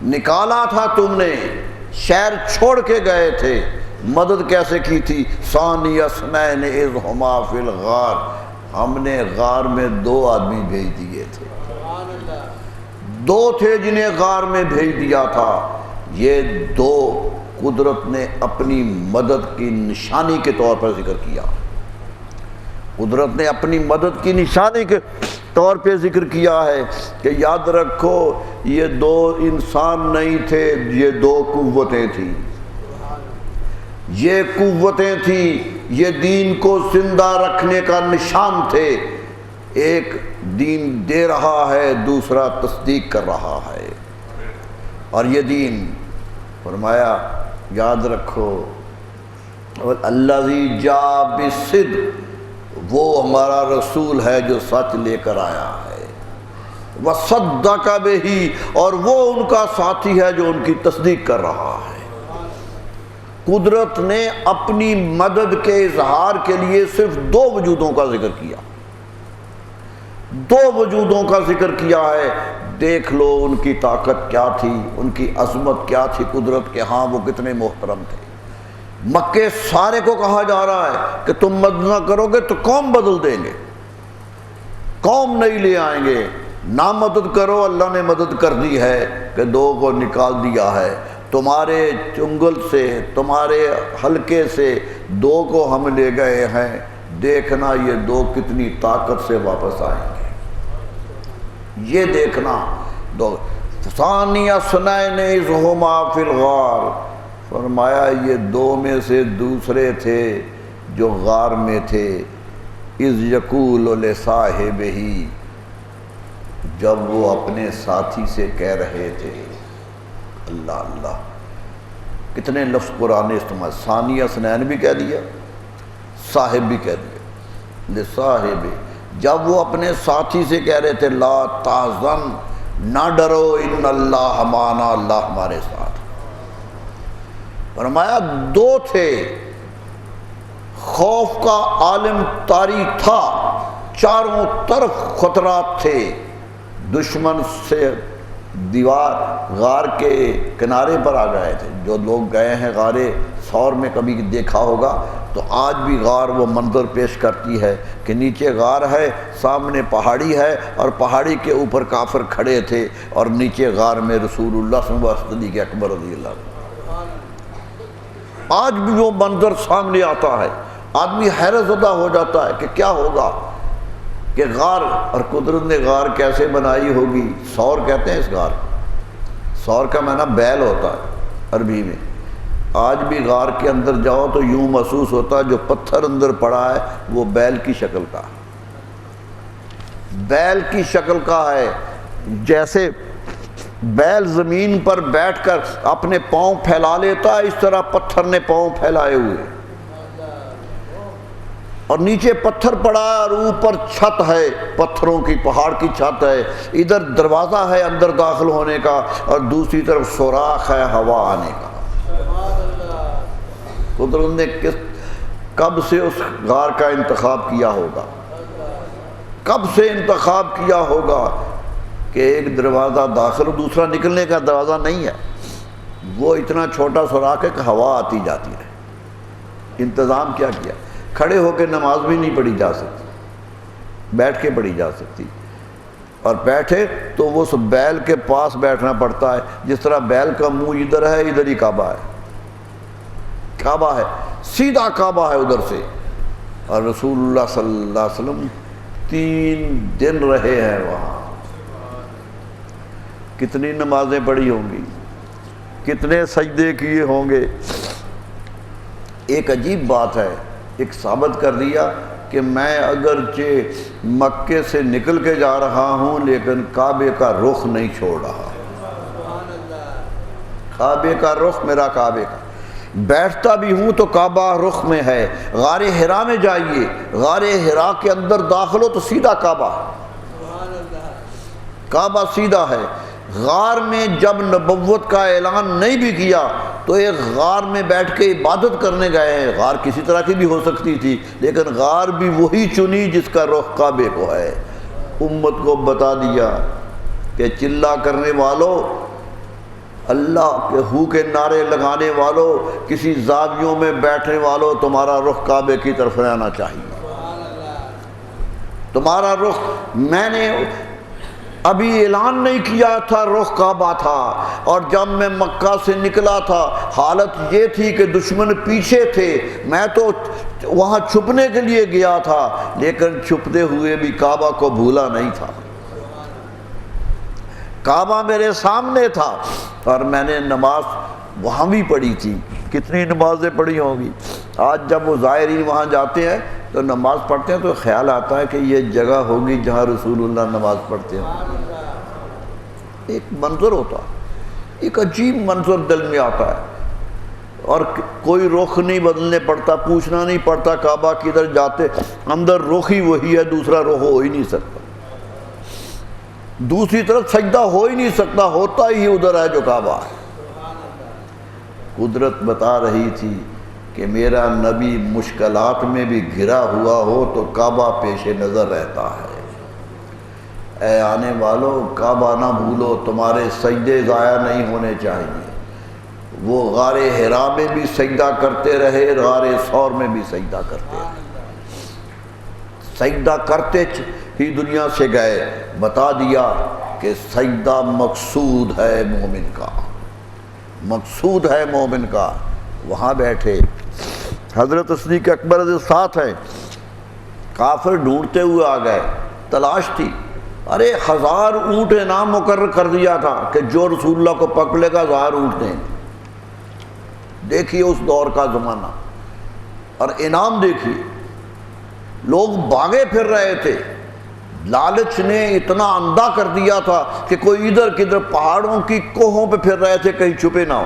نکالا تھا تم نے، شہر چھوڑ کے گئے تھے، مدد کیسے کی تھی؟ ثانی اثنین اذ ہما فی الغار، ہم نے غار میں 2 آدمی بھیج دیے تھے، 2 تھے جنہیں غار میں بھیج دیا تھا۔ یہ 2 قدرت نے اپنی مدد کی نشانی کے طور پر ذکر کیا، قدرت نے اپنی مدد کی نشانی کے طور پہ ذکر کیا ہے کہ یاد رکھو یہ 2 انسان نہیں تھے، یہ 2 قوتیں تھیں، یہ قوتیں تھیں، یہ دین کو زندہ رکھنے کا نشان تھے۔ ایک دین دے رہا ہے، دوسرا تصدیق کر رہا ہے، اور یہ دین فرمایا یاد رکھو الذی جاء بالصدق، وہ ہمارا رسول ہے جو سچ لے کر آیا ہے، وصدق بہ، اور وہ ان کا ساتھی ہے جو ان کی تصدیق کر رہا ہے۔ قدرت نے اپنی مدد کے اظہار کے لیے صرف 2 وجودوں کا ذکر کیا، 2 وجودوں کا ذکر کیا ہے۔ دیکھ لو ان کی طاقت کیا تھی، ان کی عظمت کیا تھی قدرت کے ہاں، وہ کتنے محترم تھے۔ مکے سارے کو کہا جا رہا ہے کہ تم مدد نہ کرو گے تو قوم بدل دیں گے، قوم نہیں لے آئیں گے، نہ مدد کرو۔ اللہ نے مدد کر دی ہے کہ 2 کو نکال دیا ہے، تمہارے چنگل سے، تمہارے حلقے سے 2 کو ہم لے گئے ہیں، دیکھنا یہ 2 کتنی طاقت سے واپس آئیں گے، یہ دیکھنا۔ ثانی اثنین اذ ہما فی الغار، فرمایا یہ 2 میں سے دوسرے تھے جو غار میں تھے، اذ یقول لصاحبہ، جب وہ اپنے ساتھی سے کہہ رہے تھے۔ اللہ اللہ، کتنے لفظ قرآن نے استعمال، ثانی اثنین بھی کہہ دیا، صاحب بھی کہہ دیا، لصاحب، جب وہ اپنے ساتھی سے کہہ رہے تھے لا تحزن، نہ ڈرو، ان اللہ معنا، اللہ ہمارے ساتھ۔ فرمایا 2 تھے، خوف کا عالم طاری تھا، چاروں طرف خطرات تھے، دشمن سے دیوار غار کے کنارے پر آ گئے تھے۔ جو لوگ گئے ہیں غار ثور میں کبھی دیکھا ہوگا تو آج بھی غار وہ منظر پیش کرتی ہے کہ نیچے غار ہے، سامنے پہاڑی ہے، اور پہاڑی کے اوپر کافر کھڑے تھے، اور نیچے غار میں رسول اللہ صلی اللہ علیہ وسلم صدیق اکبر رضی اللہ عنہ۔ آج بھی وہ منظر سامنے آتا ہے، آدمی حیرت زدہ ہو جاتا ہے کہ کیا ہوگا، کہ غار، اور قدرت نے غار کیسے بنائی ہوگی۔ ثور کہتے ہیں اس غار، ثور کا معنی بیل ہوتا ہے عربی میں۔ آج بھی غار کے اندر جاؤ تو یوں محسوس ہوتا ہے جو پتھر اندر پڑا ہے وہ بیل کی شکل کا، بیل کی شکل کا ہے، جیسے بیل زمین پر بیٹھ کر اپنے پاؤں پھیلا لیتا ہے، اس طرح پتھر نے پاؤں پھیلائے ہوئے، اور نیچے پتھر پڑا ہے اور اوپر چھت ہے، پتھروں کی پہاڑ کی چھت ہے، ادھر دروازہ ہے اندر داخل ہونے کا، اور دوسری طرف سوراخ ہے ہوا آنے کا۔ قدرت نے کب سے اس غار کا انتخاب کیا ہوگا، کب سے انتخاب کیا ہوگا کہ ایک دروازہ داخل اور دوسرا نکلنے کا دروازہ نہیں ہے، وہ اتنا چھوٹا سوراخ ہے کہ ہوا آتی جاتی ہے۔ انتظام کیا کیا، کھڑے ہو کے نماز بھی نہیں پڑھی جا سکتی، بیٹھ کے پڑھی جا سکتی، اور بیٹھے تو وہ اس بیل کے پاس بیٹھنا پڑتا ہے، جس طرح بیل کا منہ ادھر ہے، ادھر ہی کعبہ ہے، کعبہ ہے، سیدھا کعبہ ہے ادھر سے۔ اور رسول اللہ صلی اللہ علیہ وسلم 3 دن رہے ہیں وہاں، کتنی نمازیں پڑھی ہوں گی، کتنے سجدے کیے ہوں گے۔ ایک عجیب بات ہے، ایک ثابت کر دیا کہ میں اگرچہ مکے سے نکل کے جا رہا ہوں لیکن کعبے کا رخ نہیں چھوڑ رہا، کعبے کا رخ میرا کعبے کا، بیٹھتا بھی ہوں تو کعبہ رخ میں ہے۔ غار حرا میں جائیے، غار حرا کے اندر داخل ہو تو سیدھا کعبہ، کعبہ سیدھا ہے۔ غار میں جب نبوت کا اعلان نہیں بھی کیا تو ایک غار میں بیٹھ کے عبادت کرنے گئے ہیں، غار کسی طرح کی بھی ہو سکتی تھی لیکن غار بھی وہی چنی جس کا رخ کعبے کو ہے۔ امت کو بتا دیا کہ چلا کرنے والوں اللہ کے ہو کے نعرے لگانے والوں، کسی زاویوں میں بیٹھنے والوں، تمہارا رخ کعبے کی طرف رہنا چاہیے۔ تمہارا رخ، میں نے ابھی اعلان نہیں کیا تھا، رخ کعبہ تھا، اور جب میں مکہ سے نکلا تھا حالت یہ تھی کہ دشمن پیچھے تھے، میں تو وہاں چھپنے کے لیے گیا تھا، لیکن چھپتے ہوئے بھی کعبہ کو بھولا نہیں تھا۔ کعبہ میرے سامنے تھا، اور میں نے نماز وہاں بھی پڑھی تھی۔ کتنی نمازیں پڑھی ہوں گی۔ آج جب وہ زائرین وہاں جاتے ہیں تو نماز پڑھتے ہیں تو خیال آتا ہے کہ یہ جگہ ہوگی جہاں رسول اللہ نماز پڑھتے ہیں۔ ایک منظر ہوتا ہے، ایک عجیب منظر دل میں آتا ہے، اور کوئی رخ نہیں بدلنے پڑتا، پوچھنا نہیں پڑتا کعبہ کدھر جاتے، اندر رخ ہی وہی ہے، دوسرا رخ ہو ہی نہیں سکتا، دوسری طرف سجدہ ہو ہی نہیں سکتا، ہوتا ہی ادھر ہے جو کعبہ ہے۔ قدرت بتا رہی تھی کہ میرا نبی مشکلات میں بھی گھرا ہوا ہو تو کعبہ پیش نظر رہتا ہے۔ اے آنے والوں، کعبہ نہ بھولو، تمہارے سجدے ضائع نہیں ہونے چاہیے۔ وہ غار حرا میں بھی سجدہ کرتے رہے، غار ثور میں بھی سجدہ کرتے رہے، سجدہ کرتے ہی دنیا سے گئے۔ بتا دیا کہ سجدہ مقصود ہے مومن کا، مقصود ہے مومن کا۔ وہاں بیٹھے حضرت صدیق اکبر رضی اللہ ساتھ ہیں، کافر ڈھونڈتے ہوئے آ گئے، تلاش تھی، ارے 1000 اونٹ انعام مقرر کر دیا تھا کہ جو رسول اللہ کو پکڑے گا 1000 اونٹ دیں۔ دیکھیے اس دور کا زمانہ، اور انعام دیکھیے، لوگ بھاگے پھر رہے تھے، لالچ نے اتنا اندھا کر دیا تھا کہ کوئی ادھر کدھر پہاڑوں کی کوہوں پہ پھر رہے تھے کہیں چھپے نہ ہو۔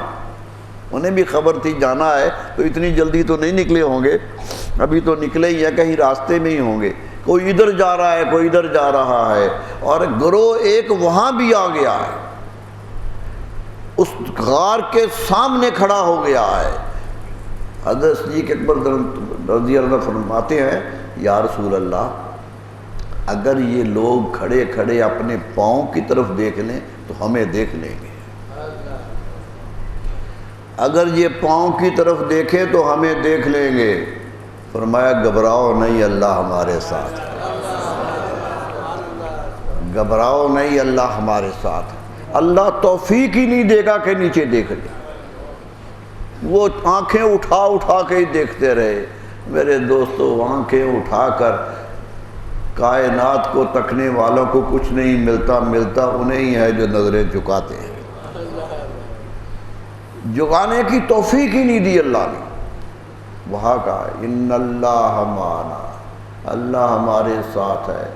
انہیں بھی خبر تھی جانا ہے تو اتنی جلدی تو نہیں نکلے ہوں گے، ابھی تو نکلے ہی ہیں، کہیں راستے میں ہی ہوں گے، کوئی ادھر جا رہا ہے کوئی ادھر جا رہا ہے، اور گروہ ایک وہاں بھی آ گیا ہے، اس غار کے سامنے کھڑا ہو گیا ہے۔ حضرت صدیق اکبر رضی اللہ عنہ فرماتے ہیں، یا رسول اللہ، اگر یہ لوگ کھڑے کھڑے اپنے پاؤں کی طرف دیکھ لیں تو ہمیں دیکھ لیں گے، اگر یہ پاؤں کی طرف دیکھیں تو ہمیں دیکھ لیں گے۔ فرمایا گھبراؤ نہیں، اللہ ہمارے ساتھ ہے، گھبراؤ نہیں، اللہ ہمارے ساتھ ہے۔ اللہ توفیق ہی نہیں دے گا کہ نیچے دیکھ لیں، وہ آنکھیں اٹھا اٹھا کے ہی دیکھتے رہے۔ میرے دوستو، آنکھیں اٹھا کر کائنات کو تکنے والوں کو کچھ نہیں ملتا، ملتا انہیں ہی ہے جو نظریں جھکاتے ہیں۔ جھکانے کی توفیق ہی نہیں دی اللہ نے۔ وہاں کہا ان اللہ معنا، اللہ ہمارے ساتھ ہے۔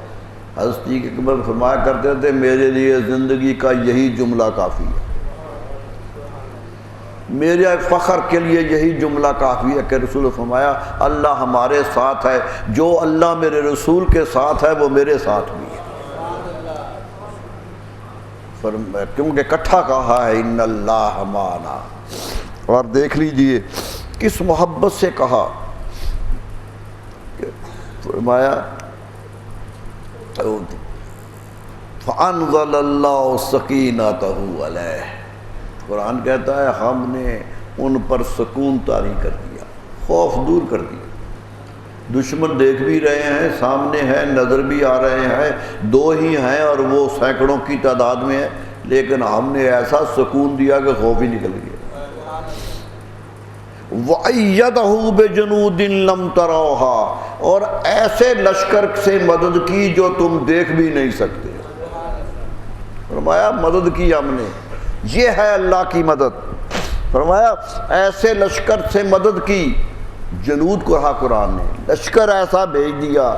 حضرت اکبر فرمایا کرتے تھے میرے لیے زندگی کا یہی جملہ کافی ہے، میرے فخر کے لیے یہی جملہ کافی ہے کہ رسول فرمایا اللہ ہمارے ساتھ ہے، جو اللہ میرے رسول کے ساتھ ہے وہ میرے ساتھ بھی ہے۔ کیونکہ اکٹھا کہا ہے ان اللہ معنا۔ اور دیکھ لیجئے کس محبت سے کہا، فرمایا فَأَنزَلَ اللَّهُ سَكِينَتَهُ عَلَيْهِ، قرآن کہتا ہے ہم نے ان پر سکون طاری کر دیا، خوف دور کر دیا۔ دشمن دیکھ بھی رہے ہیں، سامنے ہے، نظر بھی آ رہے ہیں، دو ہی ہیں اور وہ سینکڑوں کی تعداد میں ہے، لیکن ہم نے ایسا سکون دیا کہ خوف ہی نکل گیا۔ وَأَيَّدَهُ بِجُنُودٍ لَمْ تَرَوْهَا، اور ایسے لشکر سے مدد کی جو تم دیکھ بھی نہیں سکتے۔ فرمایا مدد کی ہم نے، یہ ہے اللہ کی مدد۔ فرمایا ایسے لشکر سے مدد کی، جنود کو کہا قرآن نے، لشکر ایسا بھیج دیا،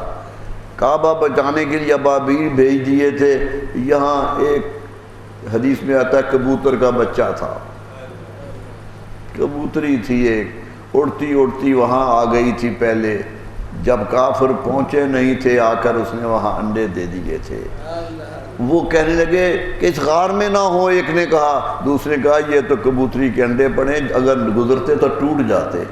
کعبہ بچانے کے لیے ابابیل بھیج دیے تھے۔ یہاں ایک حدیث میں آتا ہے کبوتر کا بچہ تھا، کبوتری تھی ایک، اڑتی اڑتی وہاں آ گئی تھی پہلے، جب کافر پہنچے نہیں تھے آ کر اس نے وہاں انڈے دے دیے تھے۔ وہ کہنے لگے کہ اس غار میں نہ ہو، ایک نے کہا، دوسرے نے کہا یہ تو کبوتری کے انڈے پڑے، اگر گزرتے تو ٹوٹ جاتے،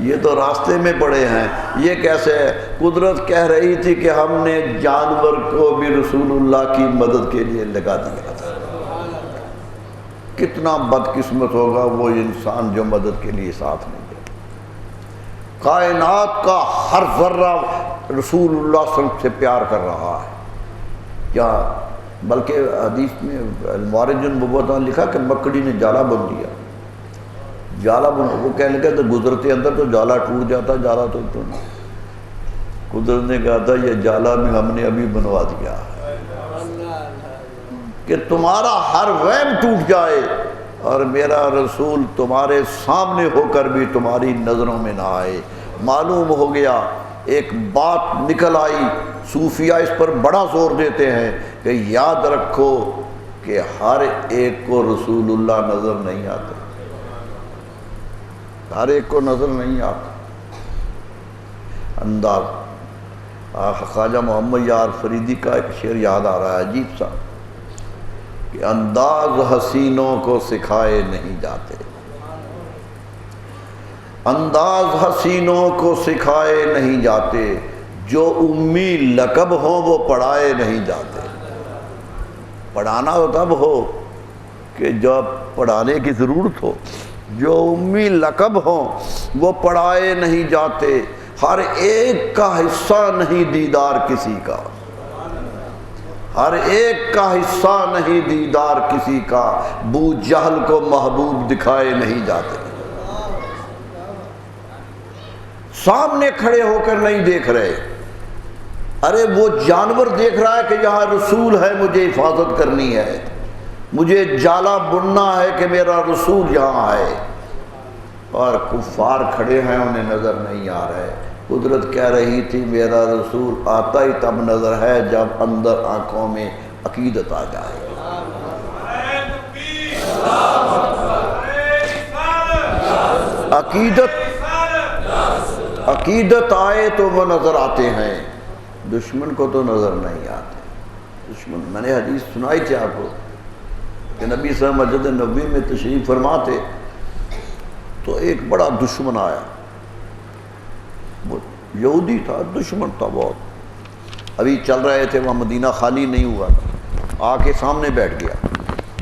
یہ تو راستے میں پڑے ہیں، یہ کیسے ہے؟ قدرت کہہ رہی تھی کہ ہم نے جانور کو بھی رسول اللہ کی مدد کے لیے لگا دیا تھا۔ کتنا بدقسمت ہوگا وہ انسان جو مدد کے لیے ساتھ نہیں دے۔ کائنات کا ہر ذرہ رسول اللہ صلی اللہ علیہ وسلم سے پیار کر رہا ہے، کیا بلکہ حدیث میں المعارج النبوۃ میں لکھا کہ مکڑی نے جالا بن دیا، جالا بن، وہ کہنے لگا تو گزرتے اندر تو جالا ٹوٹ جاتا، جالا تو قدرت نے کہا تھا یہ جالا میں ہم نے ابھی بنوا دیا کہ تمہارا ہر وہم ٹوٹ جائے اور میرا رسول تمہارے سامنے ہو کر بھی تمہاری نظروں میں نہ آئے۔ معلوم ہو گیا، ایک بات نکل آئی، صوفیہ اس پر بڑا زور دیتے ہیں کہ یاد رکھو کہ ہر ایک کو رسول اللہ نظر نہیں آتا، ہر ایک کو نظر نہیں آتا۔ انداز خواجہ محمد یار فریدی کا ایک شعر یاد آ رہا ہے عجیب سا، کہ انداز حسینوں کو سکھائے نہیں جاتے، انداز حسینوں کو سکھائے نہیں جاتے، جو امی لقب ہوں وہ پڑھائے نہیں جاتے۔ پڑھانا تو تب ہو کہ جب پڑھانے کی ضرورت ہو، جو امی لقب ہوں وہ پڑھائے نہیں جاتے، ہر ایک کا حصہ نہیں دیدار کسی کا، ہر ایک کا حصہ نہیں دیدار کسی کا، بو جہل کو محبوب دکھائے نہیں جاتے۔ سامنے کھڑے ہو کر نہیں دیکھ رہے، ارے وہ جانور دیکھ رہا ہے کہ یہاں رسول ہے، مجھے حفاظت کرنی ہے، مجھے جالا بننا ہے کہ میرا رسول یہاں ہے، اور کفار کھڑے ہیں انہیں نظر نہیں آ رہے۔ قدرت کہہ رہی تھی میرا رسول آتا ہی تب نظر ہے جب اندر آنکھوں میں عقیدت آ جائے۔ عقیدت آئے تو وہ نظر آتے ہیں، دشمن کو تو نظر نہیں آتے۔ دشمن، میں نے حدیث سنائی تھی آپ کو کہ نبی صلی اللہ علیہ وسلم مسجد نبوی میں تشریف فرما تھے تو ایک بڑا دشمن آیا، وہ یہودی تھا، دشمن تھا بہت، ابھی چل رہے تھے، وہاں مدینہ خالی نہیں ہوا تھا، آ کے سامنے بیٹھ گیا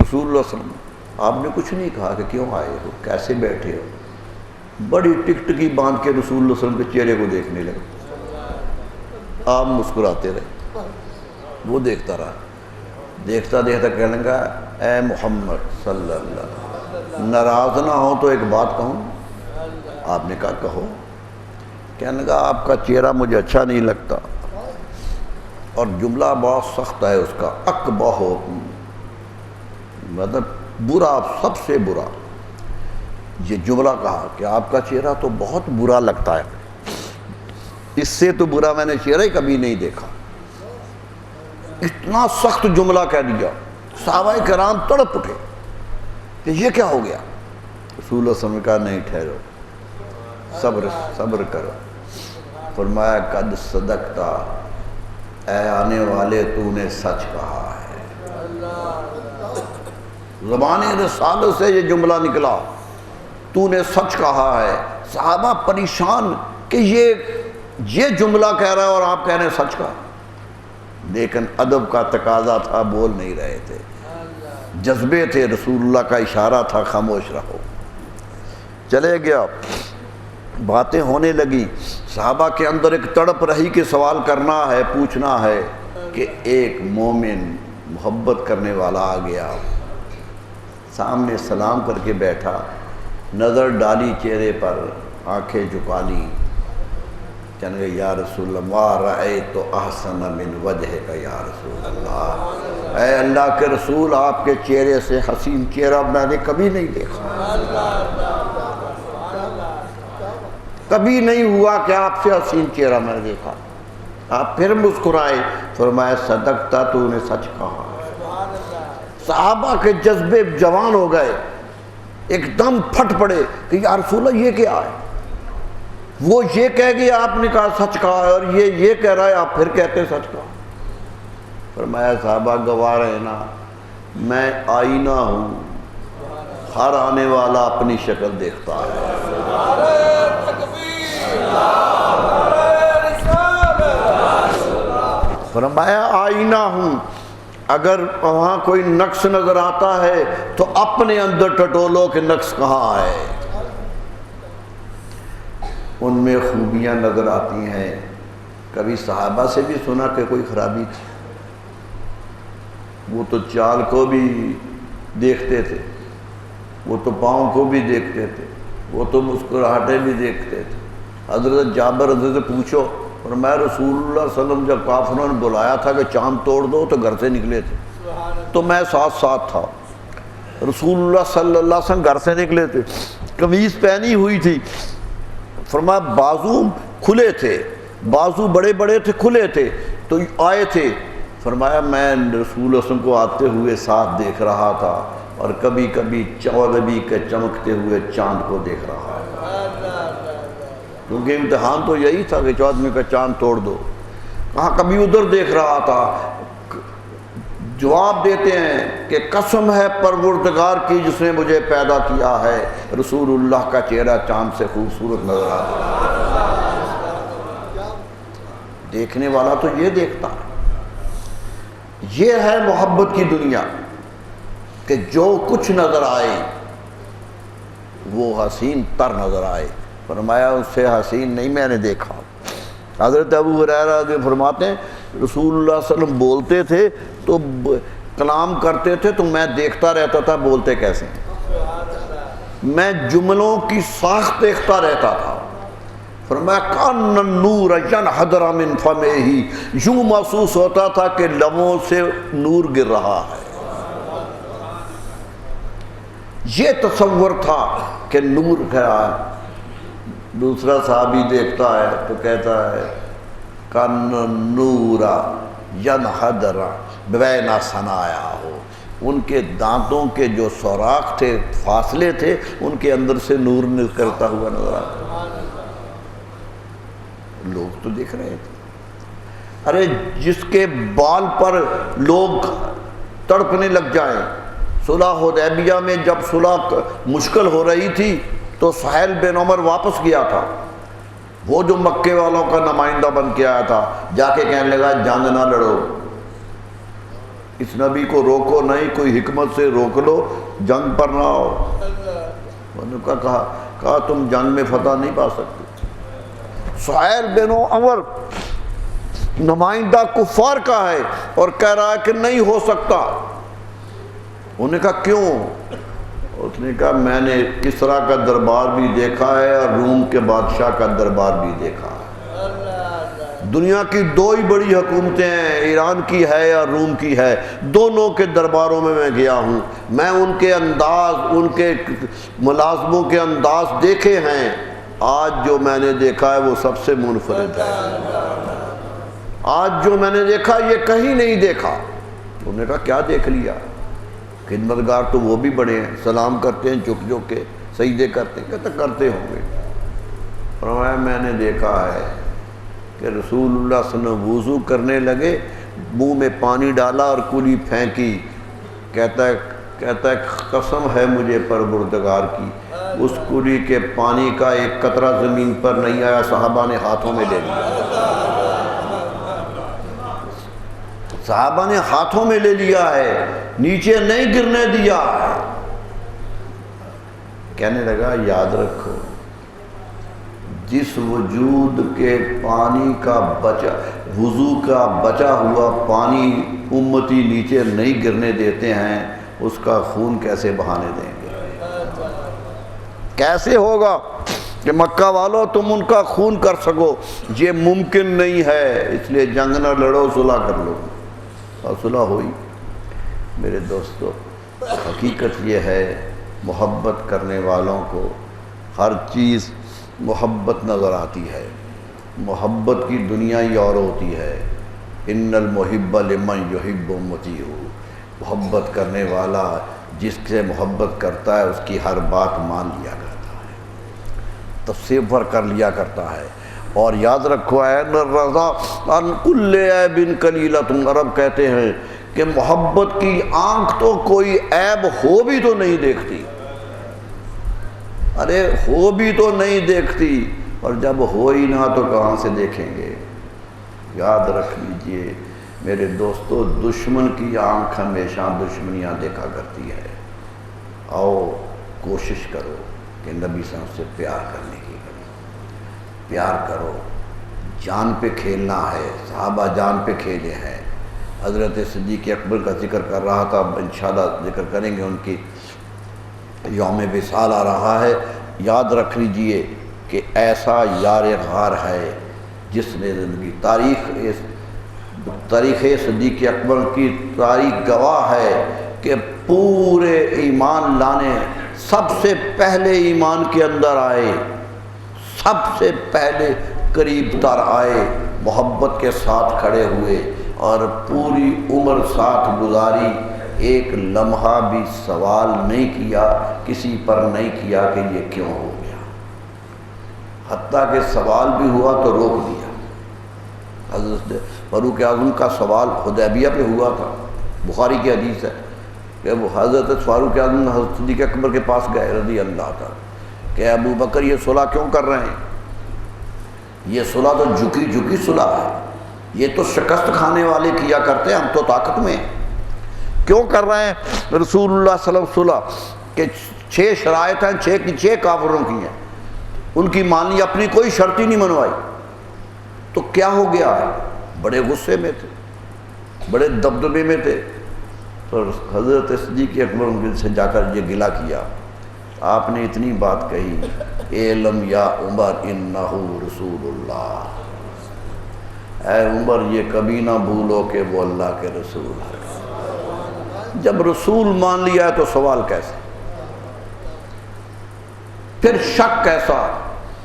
رسول اللہ صلی اللہ علیہ وسلم۔ آپ نے کچھ نہیں کہا کہ کیوں آئے ہو، کیسے بیٹھے ہو، بڑی ٹکٹکی باندھ کے رسول اللہ صلی اللہ علیہ وسلم کے چہرے کو دیکھنے لگے۔ آپ مسکراتے رہے، وہ دیکھتا رہا، دیکھتا دیکھتا کہنے لگا اے محمد صلی اللہ علیہ وسلم، ناراض نہ ہو تو ایک بات کہوں؟ آپ نے کہا کہو۔ کہنے لگا آپ کا چہرہ مجھے اچھا نہیں لگتا، اور جملہ بہت سخت ہے اس کا، اقبح، مطلب برا، سب سے برا یہ جملہ کہا کہ آپ کا چہرہ تو بہت برا لگتا ہے، اس سے تو برا میں نے چہرہ ہی کبھی نہیں دیکھا۔ اتنا سخت جملہ کہہ دیا، صحابہ کرام تڑپ اٹھے کہ یہ کیا ہو گیا۔ رسول اللہ صلی اللہ علیہ وسلم نے کہا نہیں ٹھہرو، صبر کرو۔ فرمایا قد صدقتا، اے آنے والے تو نے سچ کہا ہے، زبان رسالت سے یہ جملہ نکلا، تو نے سچ کہا ہے۔ صحابہ پریشان کہ یہ جملہ کہہ رہا ہے اور آپ کہہ رہے ہیں سچ کا، لیکن ادب کا تقاضا تھا، بول نہیں رہے تھے، جذبے تھے، رسول اللہ کا اشارہ تھا خاموش رہو۔ چلے گیا، باتیں ہونے لگی، صحابہ کے اندر ایک تڑپ رہی کہ سوال کرنا ہے، پوچھنا ہے، کہ ایک مومن محبت کرنے والا آ گیا، سامنے سلام کر کے بیٹھا، نظر ڈالی چہرے پر، آنکھیں جھکا لی، کہنے لگے یا رسول اللہ ما رأیت احسن من وجہک یا رسول اللہ، اے اللہ کے رسول آپ کے چہرے سے حسین چہرہ میں نے کبھی نہیں دیکھا، کبھی نہیں ہوا کہ آپ سے حسین چہرہ میں نے دیکھا۔ آپ پھر مسکرائے، فرمایا صدقتا، تو نے سچ کہا۔ صحابہ کے جذبے جوان ہو گئے، ایک دم پھٹ پڑے کہ یا رسول اللہ یہ کیا ہے، وہ یہ کہہ گیا آپ نے کہا سچ کہا ہے، اور یہ کہہ رہا ہے آپ پھر کہتے سچ کہا۔ فرمایا صحابہ گواہ رہے نا، میں آئینہ ہوں، ہر آنے والا اپنی شکل دیکھتا ہے۔ فرمایا آئینہ ہوں، اگر وہاں کوئی نقص نظر آتا ہے تو اپنے اندر ٹٹولو کہ نقص کہاں ہے۔ ان میں خوبیاں نظر آتی ہیں۔ کبھی صحابہ سے بھی سنا کہ کوئی خرابی تھی، وہ تو چال کو بھی دیکھتے تھے، وہ تو پاؤں کو بھی دیکھتے تھے، وہ تو مسکراہٹیں بھی دیکھتے تھے۔ حضرت جابر رضی سے پوچھو، اور میں رسول اللہ صلی اللہ علیہ وسلم جب کافروں نے بلایا تھا کہ چاند توڑ دو تو گھر سے نکلے تھے، تو میں ساتھ ساتھ تھا۔ رسول اللہ صلی اللہ علیہ وسلم گھر سے نکلے تھے، قمیض پہنی ہوئی تھی، فرمایا بازو کھلے تھے، بازو بڑے بڑے تھے، کھلے تھے، تو آئے تھے۔ فرمایا میں رسول اللہ صلی اللہ علیہ وسلم کو آتے ہوئے ساتھ دیکھ رہا تھا، اور کبھی کبھی چودھویں کے چمکتے ہوئے چاند کو دیکھ رہا تھا، کیونکہ امتحان تو یہی تھا کہ 14ویں کا چاند توڑ دو۔ کہاں کبھی ادھر دیکھ رہا تھا۔ جواب دیتے ہیں کہ قسم ہے پروردگار کی جس نے مجھے پیدا کیا ہے، رسول اللہ کا چہرہ چاند سے خوبصورت نظر آتا ہے۔ دیکھنے والا تو یہ دیکھتا ہے۔ یہ ہے محبت کی دنیا کہ جو کچھ نظر آئے وہ حسین تر نظر آئے۔ فرمایا اس سے حسین نہیں میں نے دیکھا۔ حضرت ابو ہریرہ فرماتے ہیں رسول اللہ صلی اللہ علیہ وسلم بولتے تھے تو کلام کرتے تھے تو میں دیکھتا رہتا تھا بولتے کیسے ہیں، میں جملوں کی ساخت دیکھتا رہتا تھا۔ فرمایا کان النور ینحدر من فمہ، یوں محسوس ہوتا تھا کہ لبوں سے نور گر رہا ہے۔ یہ تصور تھا کہ نور ہے۔ دوسرا صحابی دیکھتا ہے تو کہتا ہے کان النور ینحدر بین ثنایا ہو، ان کے دانتوں کے جو سوراخ تھے، فاصلے تھے، ان کے اندر سے نور نکلتا ہوا نظر آتا۔ لوگ تو دیکھ رہے تھے۔ ارے جس کے بال پر لوگ تڑپنے لگ جائیں، صلح حدیبیہ میں جب صلح مشکل ہو رہی تھی تو سہیل بن عمر واپس گیا تھا، وہ جو مکے والوں کا نمائندہ بن کے آیا تھا، جا کے کہنے لگا جنگ نہ لڑو، اس نبی کو روکو نہیں، کوئی حکمت سے روک لو، جنگ پر نہ آؤ۔ انہوں نے کہا تم جنگ میں فتح نہیں پا سکتے۔ سہیل بن عمر نمائندہ کفار کا ہے اور کہہ رہا ہے کہ نہیں ہو سکتا۔ انہوں نے کہا کیوں؟ اس نے کہا میں نے کسریٰ کا دربار بھی دیکھا ہے اور روم کے بادشاہ کا دربار بھی دیکھا ہے۔ دنیا کی دو ہی بڑی حکومتیں ہیں، ایران کی ہے اور روم کی ہے، دونوں کے درباروں میں گیا ہوں، میں ان کے انداز، ان کے ملازموں کے انداز دیکھے ہیں، آج جو میں نے دیکھا ہے وہ سب سے منفرد ہے۔ آج جو میں نے دیکھا یہ کہیں نہیں دیکھا۔ انہوں نے کہا کیا دیکھ لیا؟ خدمتگار تو وہ بھی بڑے ہیں، سلام کرتے ہیں جھک جھک کے، سجدے کرتے ہیں، کہتے کرتے ہوں گے۔ فرمایا میں نے دیکھا ہے کہ رسول اللہ صلی اللہ علیہ وسلم وضو کرنے لگے، منہ میں پانی ڈالا اور کلی پھینکی، کہتا ہے قسم ہے مجھے پروردگار کی، اس کلی کے پانی کا ایک قطرہ زمین پر نہیں آیا، صحابہ نے ہاتھوں میں لے لیا، صحابہ نے ہاتھوں میں لے لیا ہے، نیچے نہیں گرنے دیا ہے۔ کہنے لگا یاد رکھو جس وجود کے پانی کا بچا، وضو کا بچا ہوا پانی امتی نیچے نہیں گرنے دیتے ہیں، اس کا خون کیسے بہانے دیں گے؟ کیسے ہوگا کہ مکہ والوں تم ان کا خون کر سکو؟ یہ ممکن نہیں ہے، اس لیے جنگ نہ لڑو، صلح کر لو، اور صلح ہوئی۔ میرے دوستو حقیقت یہ ہے محبت کرنے والوں کو ہر چیز محبت نظر آتی ہے۔ محبت کی دنیا ہی اور ہوتی ہے۔ ان المحب لمن یحب مطیع، محبت کرنے والا جس سے محبت کرتا ہے اس کی ہر بات مان لیا کرتا ہے، تصور کر لیا کرتا ہے۔ اور یاد رکھو عین الرضا عن کل عیب قلیلۃ، عرب کہتے ہیں کہ محبت کی آنکھ تو کوئی عیب ہو بھی تو نہیں دیکھتی، ارے ہو بھی تو نہیں دیکھتی، اور جب ہو ہی نہ تو کہاں سے دیکھیں گے؟ یاد رکھ لیجئے میرے دوستو دشمن کی آنکھ ہمیشہ دشمنیاں دیکھا کرتی ہے. آؤ کوشش کرو کہ نبی صلی اللہ علیہ وسلم سے پیار کرنے کی کرو. پیار کرو. جان پہ کھیلنا ہے. صحابہ جان پہ کھیلے ہیں. حضرت صدیق اکبر کا ذکر کر رہا تھا, انشاءاللہ ذکر کریں گے. ان کی یوم وصال آ رہا ہے. یاد رکھ لیجئے کہ ایسا یار غار ہے جس نے زندگی تاریخ صدیق اکبر کی تاریخ گواہ ہے کہ پورے ایمان لانے سب سے پہلے ایمان کے اندر آئے, سب سے پہلے قریب تر آئے, محبت کے ساتھ کھڑے ہوئے اور پوری عمر ساتھ گزاری. ایک لمحہ بھی سوال نہیں کیا, کسی پر نہیں کیا کہ یہ کیوں ہو گیا. حتیٰ کہ سوال بھی ہوا تو روک دیا. حضرت فاروق اعظم کا سوال حدیبیہ پہ ہوا تھا. بخاری کی حدیث ہے کہ وہ حضرت فاروق اعظم حضرت صدیق اکبر کے پاس گئے رضی اللہ تعالیٰ کہ ابو بکر یہ صلح کیوں کر رہے ہیں؟ یہ صلح تو جھکی جھکی صلح ہے, یہ تو شکست کھانے والے کیا کرتے ہیں, ہم تو طاقت میں ہیں. کیوں کر رہے ہیں رسول اللہ صلی اللہ علیہ وسلم صلح کہ 6 شرائط ہیں, 6 کی 6 کافروں کی ہیں, ان کی مانی اپنی کوئی شرط ہی نہیں منوائی. تو کیا ہو گیا؟ بڑے غصے میں تھے, بڑے دبدبے میں تھے. تو حضرت صدیق اکبر سے جا کر یہ گلہ کیا. آپ نے اتنی بات کہی, اعلم یا عمر انہو رسول اللہ. اے عمر یہ کبھی نہ بھولو کہ وہ اللہ کے رسول ہے. جب رسول مان لیا ہے تو سوال کیسا, پھر شک کیسا؟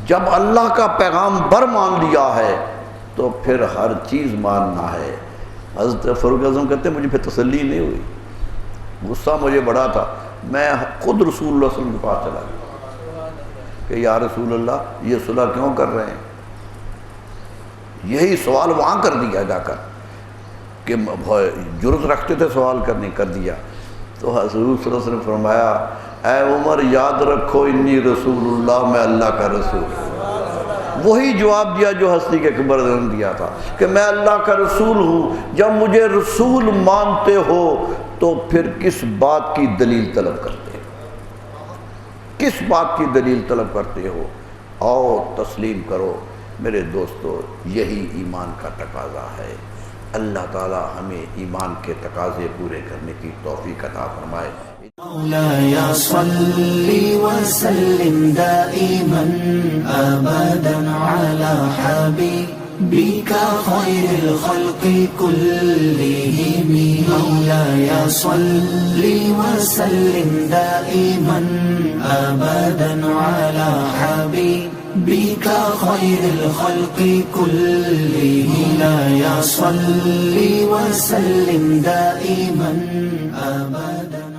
جب اللہ کا پیغام بر مان لیا ہے تو پھر ہر چیز ماننا ہے. حضرت فاروق اعظم کہتے ہیں مجھے پھر تسلی نہیں ہوئی, غصہ مجھے بڑا تھا. میں خود رسول اللہ صلی اللہ علیہ وسلم کے پاس چلا گیا کہ یا رسول اللہ یہ صلح کیوں کر رہے ہیں؟ یہی سوال وہاں کر دیا جا کر کہ جرت رکھتے تھے سوال کرنے, کر دیا. تو حضور صلی اللہ علیہ وسلم فرمایا اے عمر یاد رکھو انی رسول اللہ, میں اللہ کا رسول ہوں. وہی جواب دیا جو صدیق اکبر نے دیا تھا کہ میں اللہ کا رسول ہوں. جب مجھے رسول مانتے ہو تو پھر کس بات کی دلیل طلب کرتے ہو؟ کس بات کی دلیل طلب کرتے ہو؟ آؤ تسلیم کرو. میرے دوستو یہی ایمان کا تقاضا ہے. اللہ تعالی ہمیں ایمان کے تقاضے پورے کرنے کی توفیق عطا فرمائے. مولاي صل وسلم دائما أبدا على حبيبك خير الخلق كلهم. مولاي صل وسلم دائما أبدا على حبيبك خير الخلق كلهم. مولاي صل وسلم دائما أبدا